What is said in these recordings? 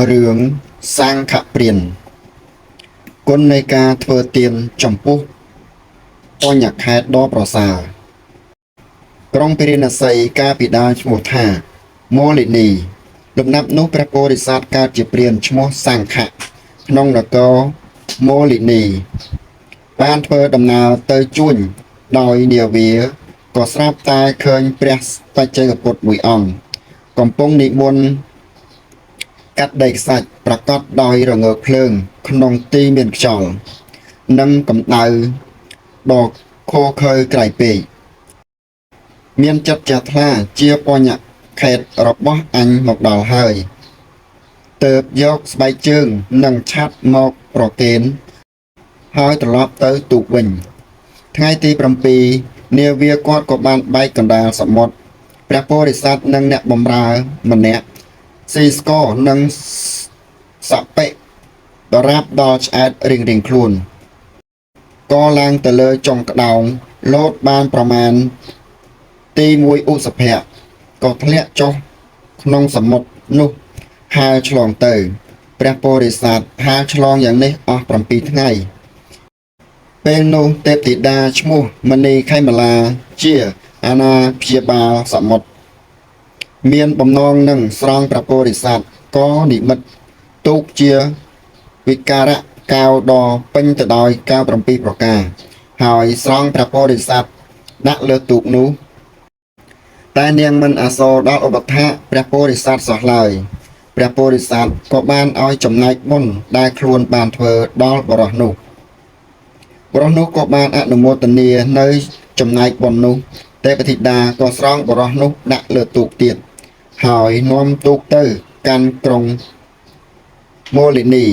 រឿងសាងខព្រានគុណនៃការធ្វើទានចំពោះបញ្ញខេត្តដ៏ប្រសើរក្រុងពារាណសីកាលពីដើមឈ្មោះថាមោលិនីលំដាប់នោះព្រះពោធិសត្វកើតជាព្រានឈ្មោះសង្ខៈក្នុងនគរមោលិនីបានធ្វើដំណើរទៅជួញដោយនាវាក៏ស្រាប់តែឃើញព្រះបច្ចេកពុទ្ធមួយអង្គកំពុងនិមន្តកាត់ដីខ្សាច់ប្រកបដោយរងើកភ្លើងក្នុងទីមានខ្យល់និងកម្ដៅដ៏ខូខើក្រៃពេកមានចិត្តជ្រះថ្លាជាបញ្ញខេត្តរបស់អញមកដល់ហើយទើបយកស្បែកជើងនិងឆាត់មកប្រគេនហើយត្រឡប់ទៅទូកវិញថ្ងៃទី7នាវាគាត់ក៏បានបែកកណ្ដាលសមុទ្រព្រះពោធិសត្វនិងអ្នកបម្រើម្នាក់ស៊ីស្ករនិងសពៈដរាបដល់ឆ្អែតរៀងខ្លួនក៏ឡើងទៅលើចុងក្តោងលោតបានប្រមាណទី1ឧសភៈក៏ធ្លាក់ចុះក្នុងសមុទ្រនោះហើរឆ្លងទៅព្រះពោធិសត្វហើរឆ្លងយ៉ាងនេះអស់7ថ្ងៃពេលនោះទេពធីតាឈ្មោះមនីខេមឡាជាអាណាព្យាបាលសមុទ្រមានបំណងនឹងស្រង់ព្រះពោធិសត្វក៏និមិត្តទូកជាវិការៈកៅដ៏ពេញទៅដោយកៅ7ប្រការហើយស្រង់ព្រះពោធិសត្វដាក់លើទូកនោះតែនាងមិនអាសូរដល់ឧបថាព្រះពោធិសត្វសោះឡើយព្រះពោធិសត្វក៏បានឲ្យចំណែកបុណ្យដែលខ្លួនបានធ្វើដល់បរិសនោះក៏បានអនុមោទនានៅចំណែកបុណ្យនោះទេពធីតាក៏ស្រង់បរិសនោះដាក់លើទូកទៀតហើយនាំទូកទៅកាន់ក្រុងមោលិនី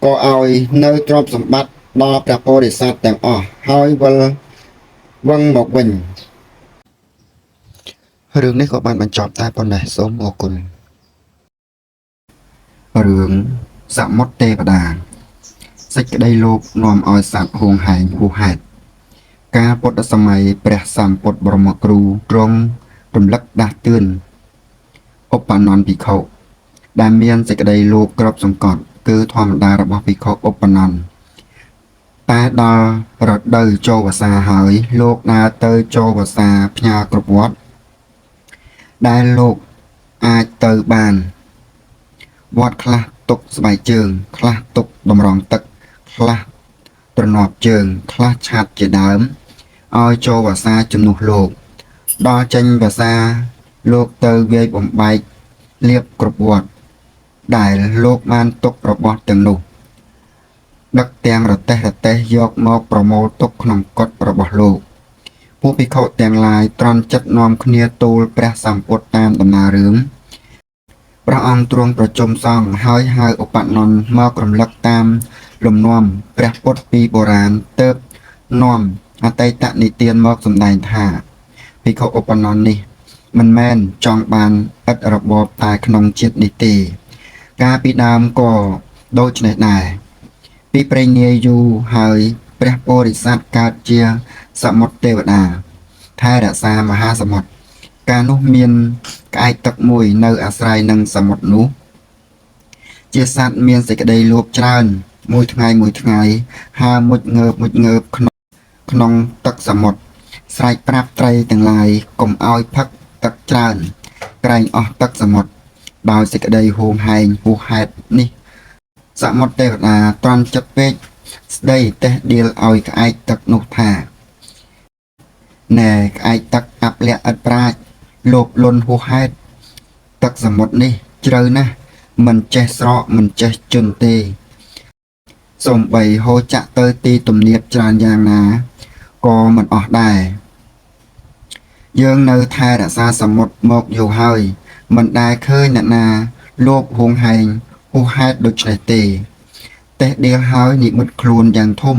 ក៏ឲ្យនៅទ្រព្យសម្បត្តិដល់ព្រះពោធិសត្វទាំងអស់ហើយវិលវឹងមកវិញរឿងនេះក៏បានបញ្ចប់តែប៉ុណ្ណេះសូមអរគុណរឿងសមុទ្រទេវតាសេចក្តីលោភនាំឲ្យសត្វហួងហែងហួសហេតុការពុទ្ធសម័យព្រះសម្ពុទ្ធបរមគ្រូទ្រង់រំលឹកដាស់តឿនឧបនន្តភិក្ខុដែលមានសេចក្តីលោភក្របសង្កត់គឺធម្មតារបស់ភិក្ខុឧបនន្តតែដល់រដូវចូលវស្សាហើយលោកដើរទៅចូលវស្សាផ្ញើគ្រប់វត្តដែលលោកអាចទៅបានវត្តខ្លះទុកស្បែកជើងខ្លះទុកតម្រង់ទឹកខ្លះទ្រនាប់ជើងខ្លះឆាត់ជាដើមឲ្យចូលវស្សាជំនួសលោកដល់ចេញវស្សាលោកទៅវាយបំបែកលៀបគ្រប់វត្តដែលលោកបានទុករបស់ទាំងនោះដឹកទាំងរទេះយកមកប្រមូលទុកក្នុងកុដិរបស់លោកពួកភិក្ខុទាំងឡាយត្រន់ចិត្តនាំគ្នាទូលព្រះសម្ពុទ្ធតាមដំណើររឿងព្រះអង្គទ្រង់ប្រជុំសង្ឃហើយហៅឧបនន្តមករំលឹកតាមលំនាំព្រះពុទ្ធពីបុរាណទើបនាំអតីតនិទានមកសម្ដែងថាភិក្ខុឧបនន្តនេះមិនមែនចង់បានឥតរបបតែក្នុងជាតិនេះទេកាលពីដើមក៏ដូចនេះដែរពីព្រេងនាយយូរហើយព្រះពោធិសត្វកើតជាសមុទ្រទេវតាថែរក្សាមហាសមុទ្រកាលនោះមានក្អែកទឹកមួយនៅអាស្រ័យនឹងសមុទ្រនោះជាសត្វមានសេចក្តីលោភច្រើនមួយថ្ងៃហើរមុជងើបក្នុងទឹកសមុទ្រស្រែកប្រាប់ត្រីទាំងឡាយកុំឲ្យផឹកទឹកច្រើនក្រែងអស់ទឹកសមុទ្រដោយសេចក្តីហួងហែងហួសហេតុនេះសមុទ្រទេវតាត្រន់ចិត្តពេកស្ដីតេះដៀលឲ្យក្អែកទឹកនោះថាណែក្អែកទឹកអព្លៈឥតប្រាជ្ញលោភលន់ហួសហេតុទឹកសមុទ្រនេះជ្រៅណាស់មិនចេះស្រកមិនចេះជន់ទេសូម្បីហូរចាក់ទៅទីទំនាបច្រើនយ៉ាងណាក៏មិនអស់ដែរយើងនៅថែរក្សាសមុទ្រមកយូរហើយមិនដែលឃើញអ្នកណាលោភហួងហែងហួសហេតុដូច្នេះទេតេះដៀលហើយនិមិត្តខ្លួនយ៉ាងធំ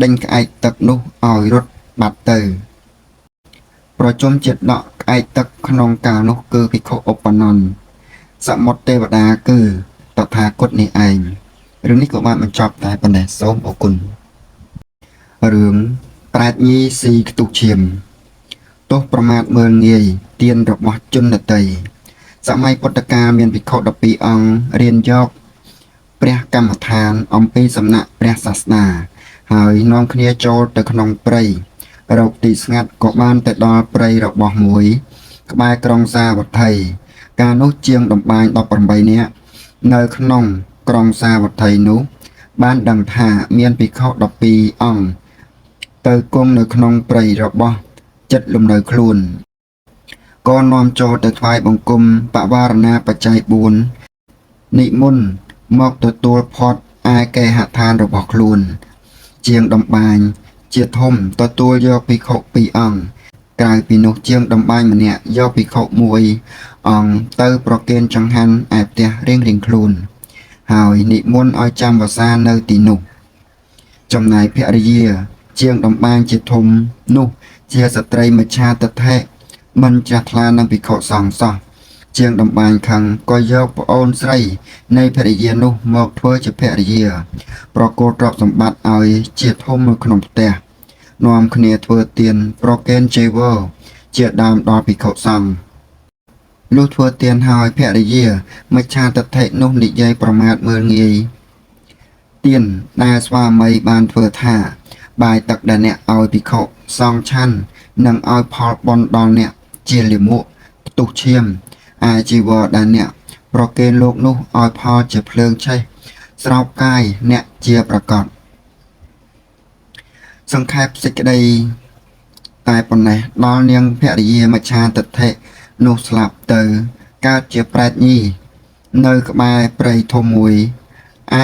ដេញក្អែកទឹកនោះឲ្យរត់បាត់ទៅប្រជុំចិត្តដកក្អែកទឹកក្នុងកាលនោះគឺភិក្ខុឧបនន្តសមុទ្រទេវតាគឺតថាគតនេះឯងរឿងនេះក៏បានបញ្ចប់តែប៉ុណ្ណេះសូមអរគុណរឿងប្រែតញីស៊ីខ្ទុះឈាមទោះប្រមាថមើលងាយទានរបស់ជនដតី សម័យពុទ្ធកាលមានភិក្ខុ12អង្គរៀនយកព្រះកម្មដ្ឋានអំពីសំណាក់ព្រះសាសនាហើយនាំគ្នាចូលទៅក្នុងព្រៃរកទីស្ងាត់ក៏បានទៅដល់ព្រៃរបស់មួយក្បែរក្រុងសាវត្ថីកាលនោះជាងដំបាន18នាក់នៅក្នុងក្រុងសាវត្ថីនោះបានដឹងថាមានភិក្ខុ12អង្គទៅគង់នៅក្នុងព្រៃរបស់ចិត្តលំនៅខ្លួនក៏នាំចូលទៅថ្វាយបង្គំបវារណាបច្ច័យ4និមន្តមកទទួលផាត់ឯកេហដ្ឋានរបស់ខ្លួនជាងដំបានជាធំទទួលយកភិក្ខុ2អង្គក្រៅពីនោះជាងដំបានម្នាក់យកភិក្ខុ1អង្គទៅប្រគេនចង្ហាន់ឯផ្ទះរៀងៗខ្លួនហើយនិមន្តឲ្យចាំវសានៅទីនោះចំណែកភរិយាជាងដំបានជាធំនោះជាស្ត្រីមច្ឆាទិដ្ឋិមិនជ្រះថ្លានឹងភិក្ខុសង្ឃសោះជាងដំបានខឹងក៏យកប្អូនស្រីនៃភរិយានោះមកធ្វើជាភរិយាប្រគល់ទ្រព្យសម្បត្តិឲ្យជាធំនៅក្នុងផ្ទះនាំគ្នាធ្វើទានប្រគេនចីវរជាដើមដល់ភិក្ខុសង្ឃលុះធ្វើទានហើយភរិយាមច្ឆាទិដ្ឋិនោះនិយាយប្រមាថមើលងាយទានដែលស្វាមីបានធ្វើថាបាយទឹកដែលអ្នកឲ្យភិក្ខុសង្ឃឆាន់នឹងឲ្យផលបុណ្យដល់អ្នកជាលាមកផ្ទុះឈាមអាជីវរដែលអ្នកប្រគេនលោកនោះឲ្យផលជាភ្លើងឆេះស្រោបកាយអ្នកជាប្រកបសង្ខេបសេចក្តីតែប៉ុណ្ណេះដល់នាងភរិយាមច្ឆាទិដ្ឋិនោះស្លាប់ទៅកើតជាប្រេតញីនៅក្បែរព្រៃធំមួយ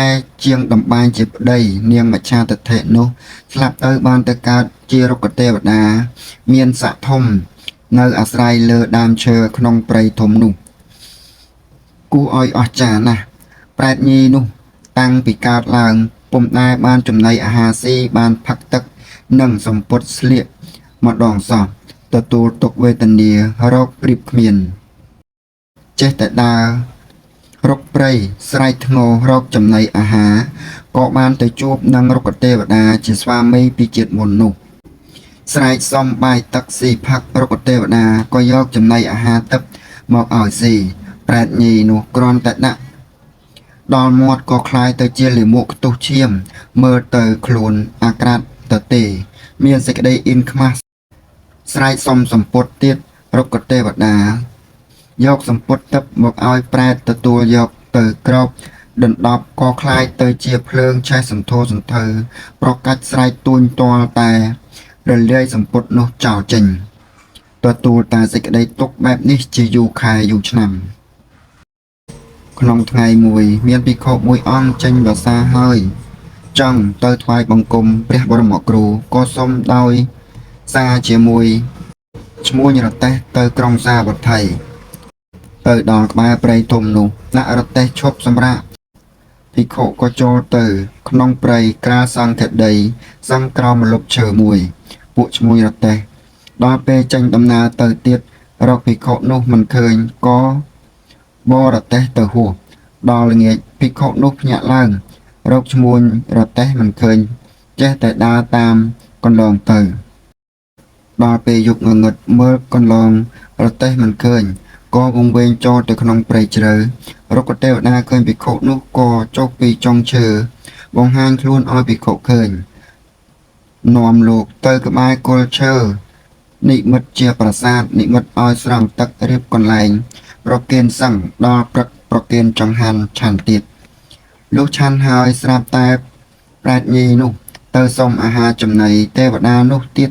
ឯជាងដំបានជាប្តីនាងមច្ឆាទិដ្ឋិនោះស្លាប់ទៅបានទៅកើតជារុក្ខទេវតាមានស័ក្តិធំនៅអាស្រ័យលើដើមឈើក្នុងព្រៃធំនោះគួរឲ្យអស្ចារ្យណាស់ប្រេតញីនោះតាំងពីកើតឡើងពុំដែលបានចំណីអាហារស៊ីបានផឹកទឹកនិងសម្ពុតស្លៀកម្ដងសោះទទួលទុកវេទនារោគព្រៀបគ្មានចេះតែដើររកព្រៃស្រែកធ្ងររកចំណីអាហារក៏បានទៅជួបនឹងរុក្ខទេវតាជាស្វាមីពីជាតិមុននោះស្រែកសុំបាយទឹកស៊ីផឹករុក្ខទេវតាក៏យកចំណីអាហារទឹកមកឲ្យស៊ីប្រេតញីនោះគ្រាន់តែដាក់ដល់មាត់ក៏คล้ายទៅជាលាមកខ្ទុះឈាមមើលទៅខ្លួនអាក្រាតទៅទេមានសេចក្តីអ៊ីនខ្មាស់ស្រែកសុំសម្ពុតទៀតរុក្ខទេវតាយកសម្ពុតទឹកមកឲ្យប្រែតទទួលយកទៅក្រោបដណ្ដប់ក៏คล้ายទៅជាភ្លើងឆេះសន្ធោសន្ធៅប្រកាច់ស្រែកទួញទាល់តែរលាយសម្ពុតនោះចោលចេញទទួលតែសេចក្តីទុក្ខបែបនេះជាយូរខែយូរឆ្នាំក្នុងថ្ងៃមួយមានភិក្ខុមួយអង្គចេញវសាហើយចង់ទៅថ្វាយបង្គំព្រះបរមគ្រូក៏សុំដោយសារជាមួយឈ្មោះរតេះទៅក្រុងសាវត្ថីទៅដល់ក្បែរព្រៃធំនោះដាក់រតេះឈប់សម្រាកភិក្ខុក៏ចូលទៅក្នុងព្រៃក្រាលសង្ឃដីសង្ឃក្រោមម្លប់ឈើមួយពួកឈ្មោះរតេះដល់ពេលចេញដំណើរទៅទៀតរកភិក្ខុនោះមិនឃើញក៏បរតេះទៅហួសដល់ល្ងាចភិក្ខុនោះភ្ញាក់ឡើងរកឈ្មោះរតេះមិនឃើញចេះតែដើរតាមកន្លងទៅដល់ពេលយប់ងងឹតមើលកន្លងរតេះមិនឃើញក៏វង្វេងចូលទៅក្នុងព្រៃជ្រៅរុក្ខទេវតាឃើញភិក្ខុនោះក៏ចុះពីចុងឈើបង្ហាញខ្លួនឲ្យភិក្ខុឃើញនាំលោកទៅក្បែរគល់ឈើនិមិត្តជាប្រាសាទនិមិត្តឲ្យស្រង់ទឹករៀបកន្លែងប្រគេនសង្ឃដល់ព្រឹកប្រគេនចង្ហាន់ឆាន់ទៀតលុះឆាន់ហើយស្រាប់តែប្រេតញីនោះទៅសុំអាហារចំណីទេវតានោះទៀត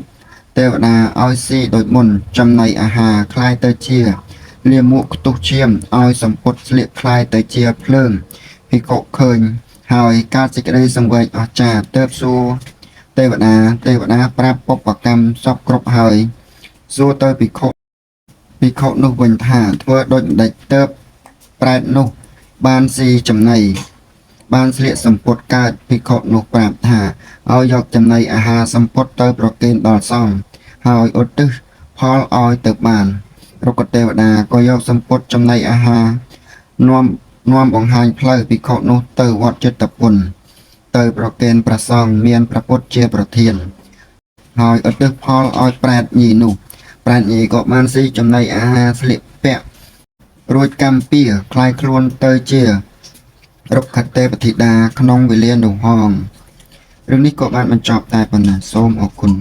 ទេវតាឲ្យស៊ីដូចមុនចំណីអាហារคล้ายទៅជាលាមកខ្ទុះឈាមឲ្យសម្ពុតស្លៀកคล้ายទៅជាភ្លើងភិក្ខុឃើញហើយកើតសេចក្តីសង្វេគអស្ចារ្យទើបសួរទេវតាប្រាប់បុព្វកម្មសពគ្រប់ហើយសួរទៅភិក្ខុនោះវិញថាធ្វើដូចម្ដេចទើបប្រែតនោះបានស៊ីចំណីបានស្លៀកសម្ពុតកើតភិក្ខុនោះប្រាប់ថាឲ្យយកចំណីអាហារសម្ពុតទៅប្រគេនដល់សង្ឃហើយឧទ្ទិសផលឲ្យទៅបានរុក្ខទេវតាក៏យកសម្ពុតចំណីអាហារនាំបង្ហាញផ្លូវភិក្ខុនោះទៅវត្តចិត្តពុនទៅប្រគេនព្រះសង្ឃមានព្រះពុទ្ធជាប្រធានហើយឧទ្ទិសផលឲ្យប្រែតញីនោះប្រែតញីក៏បានស៊ីចំណីអាហារស្លៀកពាក់ រួចកម្មពៀคล้ายខ្លួនទៅជារុក្ខទេពធីតាក្នុងវេលានោះហងរឿងនេះក៏បានបញ្ចប់តែប៉ុណ្ណាសូមអរគុណ